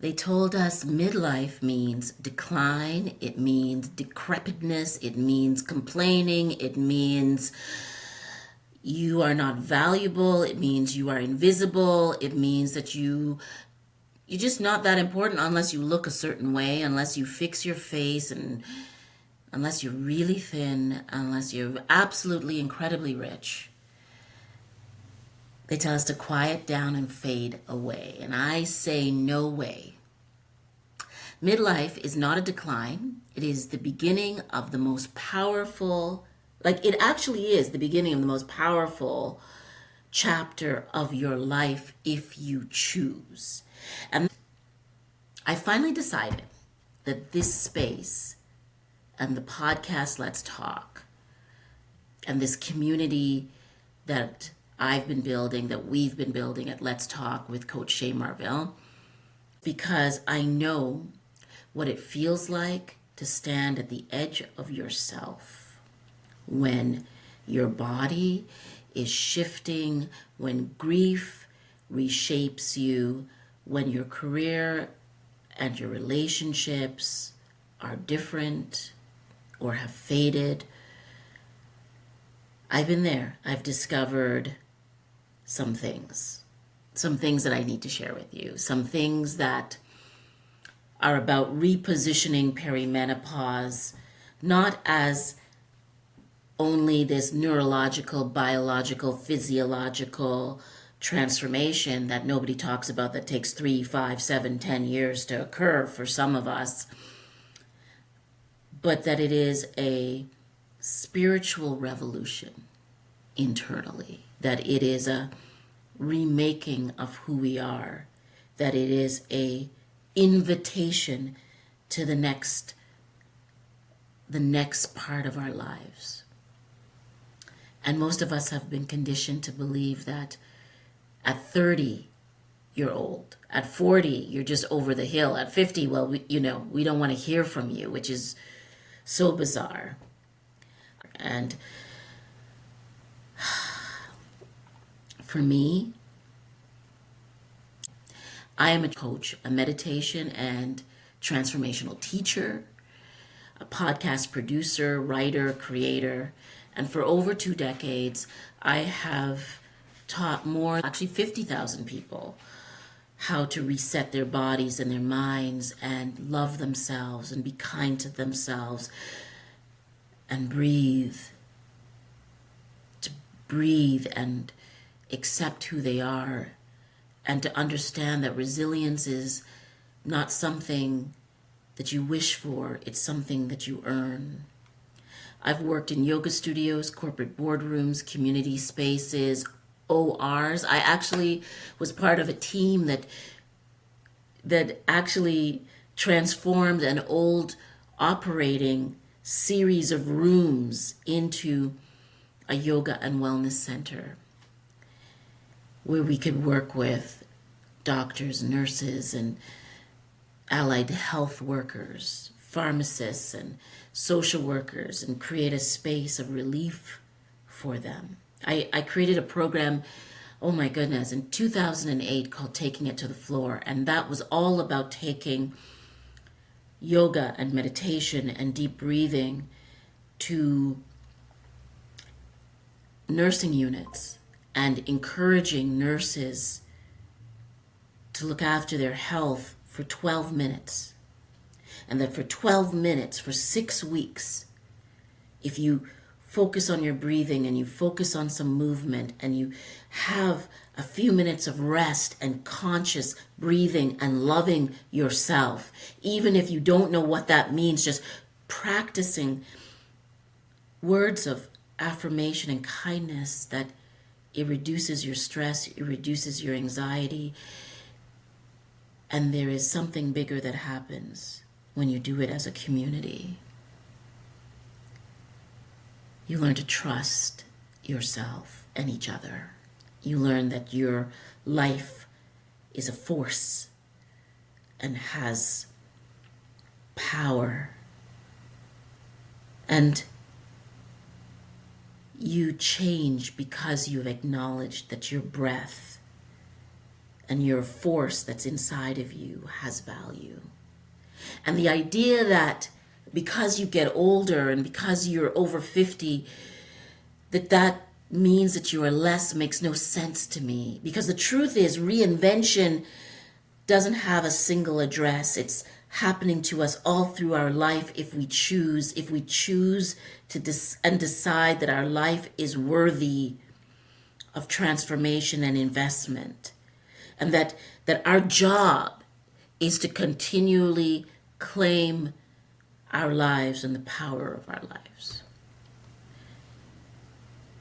They told us midlife means decline, it means decrepitness, it means complaining, it means you are not valuable, it means you are invisible, it means that you're just not that important unless you look a certain way, unless you fix your face, and unless you're really thin, unless you're absolutely incredibly rich. They tell us to quiet down and fade away. And I say no way. Midlife is not a decline. It is the beginning of the most powerful, it actually is the beginning of the most powerful chapter of your life if you choose. And I finally decided that this space and the podcast Let's Talk and this community that I've been building, that we've been building at Let's Talk with Coach Che Marville, because I know what it feels like to stand at the edge of yourself when your body is shifting, when grief reshapes you, when your career and your relationships are different or have faded. I've been there. I've discovered some things that I need to share with you, some things that are about repositioning perimenopause, not as only this neurological, biological, physiological transformation that nobody talks about, that takes 3, 5, 7, 10 years to occur for some of us, but that it is a spiritual revolution internally, that it is a remaking of who we are, that it is a invitation to the next part of our lives. And most of us have been conditioned to believe that at 30 you're old, at 40 you're just over the hill, at 50, well, we don't want to hear from you, which is so bizarre. And for me, I am a coach, a meditation and transformational teacher, a podcast producer, writer, creator, and for over 2 decades, I have taught actually 50,000 people how to reset their bodies and their minds and love themselves and be kind to themselves and to breathe and accept who they are, and to understand that resilience is not something that you wish for, it's something that you earn. I've worked in yoga studios, corporate boardrooms, community spaces, ORs. I actually was part of a team that actually transformed an old operating series of rooms into a yoga and wellness center where we could work with doctors, nurses, and allied health workers, pharmacists, and social workers, and create a space of relief for them. I created a program, oh my goodness, in 2008 called Taking It to the Floor, and that was all about taking yoga and meditation and deep breathing to nursing units and encouraging nurses to look after their health for 12 minutes. And that for 12 minutes, for 6 weeks, if you focus on your breathing and you focus on some movement and you have a few minutes of rest and conscious breathing and loving yourself, even if you don't know what that means, just practicing words of affirmation and kindness, that it reduces your stress, it reduces your anxiety, and there is something bigger that happens when you do it as a community. You learn to trust yourself and each other. You learn that your life is a force and has power. And you change because you've acknowledged that your breath and your force that's inside of you has value. And the idea that because you get older and because you're over 50, that means that you are less makes no sense to me. Because the truth is, reinvention doesn't have a single address. It's happening to us all through our life if we choose to decide that our life is worthy of transformation and investment. And that our job is to continually claim our lives and the power of our lives.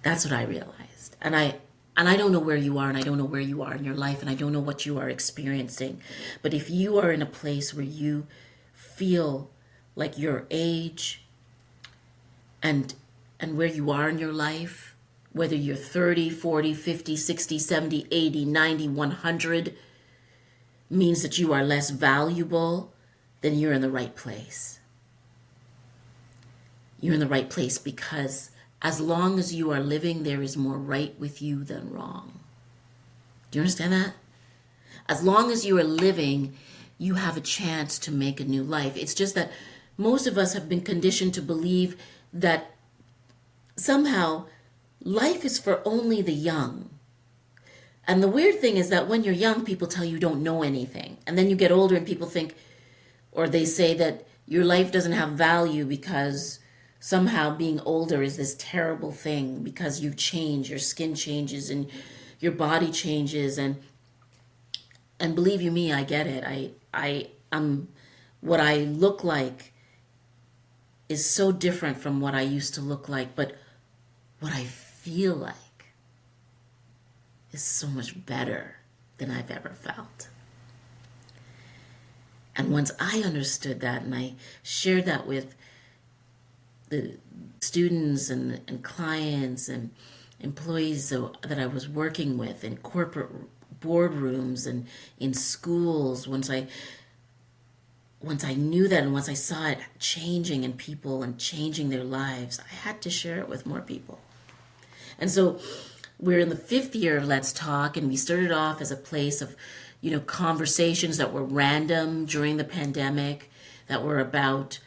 That's what I realized. And I don't know where you are, and I don't know where you are in your life, and I don't know what you are experiencing. But if you are in a place where you feel like your age and where you are in your life, whether you're 30, 40, 50, 60, 70, 80, 90, 100, means that you are less valuable, then you're in the right place. You're in the right place because as long as you are living, there is more right with you than wrong. Do you understand that? As long as you are living, you have a chance to make a new life. It's just that most of us have been conditioned to believe that somehow life is for only the young. And the weird thing is that when you're young, people tell you don't know anything. And then you get older and people think, or they say that your life doesn't have value because somehow being older is this terrible thing because you change, your skin changes and your body changes. And believe you me, I get it. What I look like is so different from what I used to look like, but what I feel like is so much better than I've ever felt. And once I understood that and I shared that with the students and clients and employees that I was working with in corporate boardrooms and in schools, once I knew that and once I saw it changing in people and changing their lives, I had to share it with more people. And so we're in the 5th year of Let's Talk, and we started off as a place of, conversations that were random during the pandemic, that were about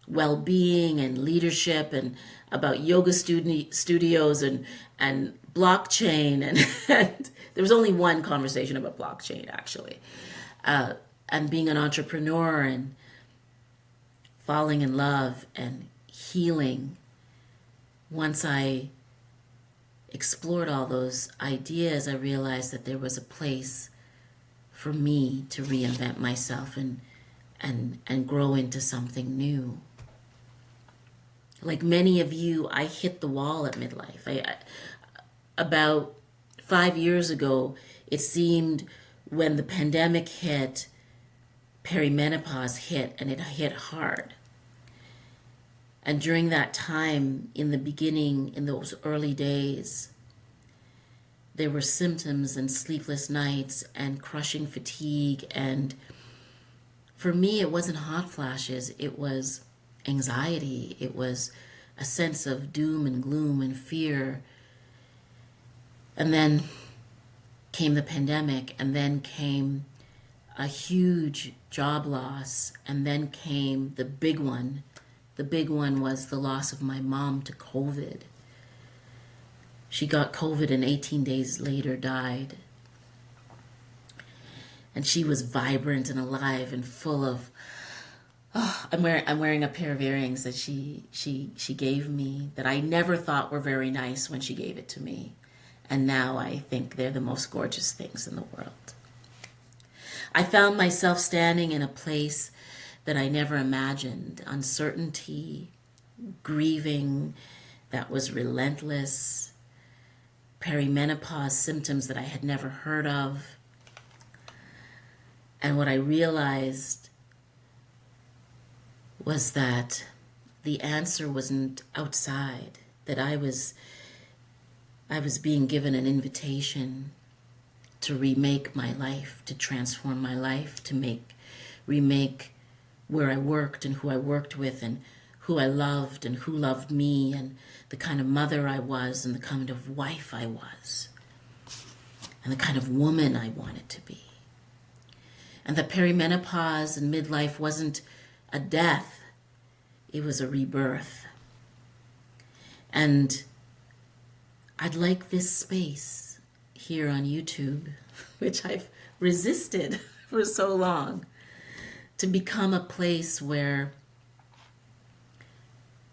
well-being and leadership and about yoga studios and blockchain. And there was only one conversation about blockchain, actually. And being an entrepreneur and falling in love and healing. Once I explored all those ideas, I realized that there was a place for me to reinvent myself and grow into something new. Like many of you, I hit the wall at midlife. About 5 years ago, it seemed when the pandemic hit, perimenopause hit, and it hit hard. And during that time, in the beginning, in those early days, there were symptoms and sleepless nights and crushing fatigue. And for me, it wasn't hot flashes. It was anxiety. It was a sense of doom and gloom and fear. And then came the pandemic, and then came a huge job loss, and then came the big one. The big one was the loss of my mom to COVID. She got COVID and 18 days later died. And she was vibrant and alive and full of, I'm wearing a pair of earrings that she gave me that I never thought were very nice when she gave it to me. And now I think they're the most gorgeous things in the world. I found myself standing in a place that I never imagined. Uncertainty, grieving that was relentless, perimenopause symptoms that I had never heard of. And what I realized was that the answer wasn't outside, that I was being given an invitation to remake my life, to transform my life, to remake where I worked and who I worked with and who I loved and who loved me and the kind of mother I was and the kind of wife I was and the kind of woman I wanted to be. and that perimenopause and midlife wasn't a death, it was a rebirth. And I'd like this space here on YouTube, which I've resisted for so long, to become a place where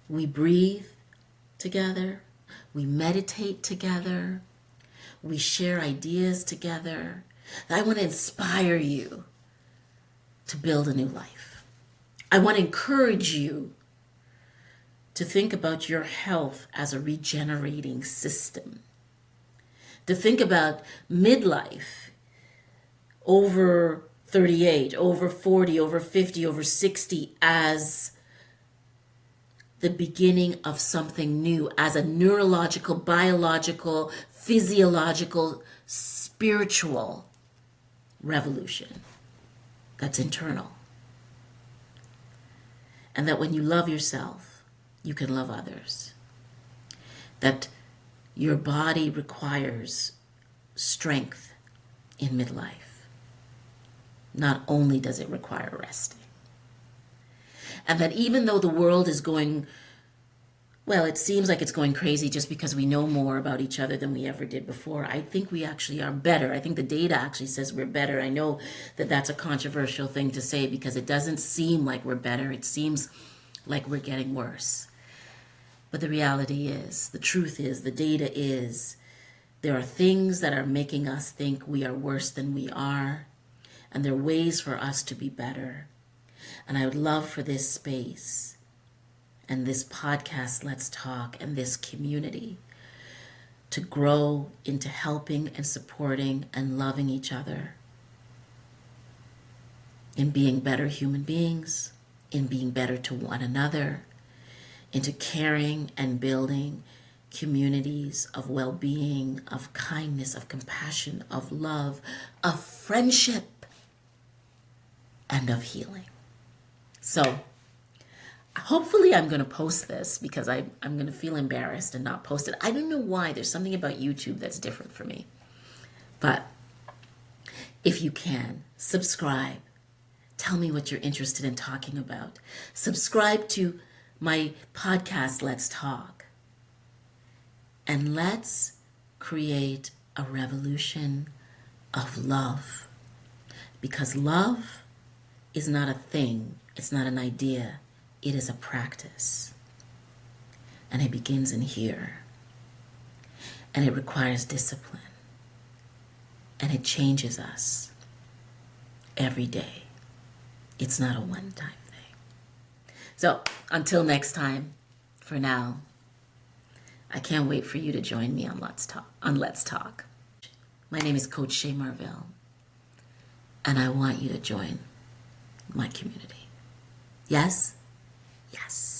we breathe together, we meditate together, we share ideas together. I want to inspire you to build a new life. I want to encourage you to think about your health as a regenerating system, to think about midlife, over 38, over 40, over 50, over 60, as the beginning of something new, as a neurological, biological, physiological, spiritual revolution that's internal. And that when you love yourself, you can love others. That your body requires strength in midlife. Not only does it require resting. And that even though the world is going, well, it seems like it's going crazy just because we know more about each other than we ever did before, I think we actually are better. I think the data actually says we're better. I know that that's a controversial thing to say because it doesn't seem like we're better. It seems like we're getting worse. But the reality is, the truth is, the data is, there are things that are making us think we are worse than we are, and there are ways for us to be better. And I would love for this space and this podcast, Let's Talk, and this community to grow into helping and supporting and loving each other in being better human beings, in being better to one another, into caring and building communities of well-being, of kindness, of compassion, of love, of friendship, and of healing. So hopefully I'm going to post this because I'm going to feel embarrassed and not post it. I don't know why. There's something about YouTube that's different for me. But if you can, subscribe. Tell me what you're interested in talking about. Subscribe to my podcast, Let's Talk. And let's create a revolution of love. Because love is not a thing. It's not an idea. It is a practice. And it begins in here. And it requires discipline. And it changes us every day. It's not a one-time thing. So until next time, for now, I can't wait for you to join me on Let's Talk. My name is Coach Che Marville, and I want you to join my community. Yes? Yes.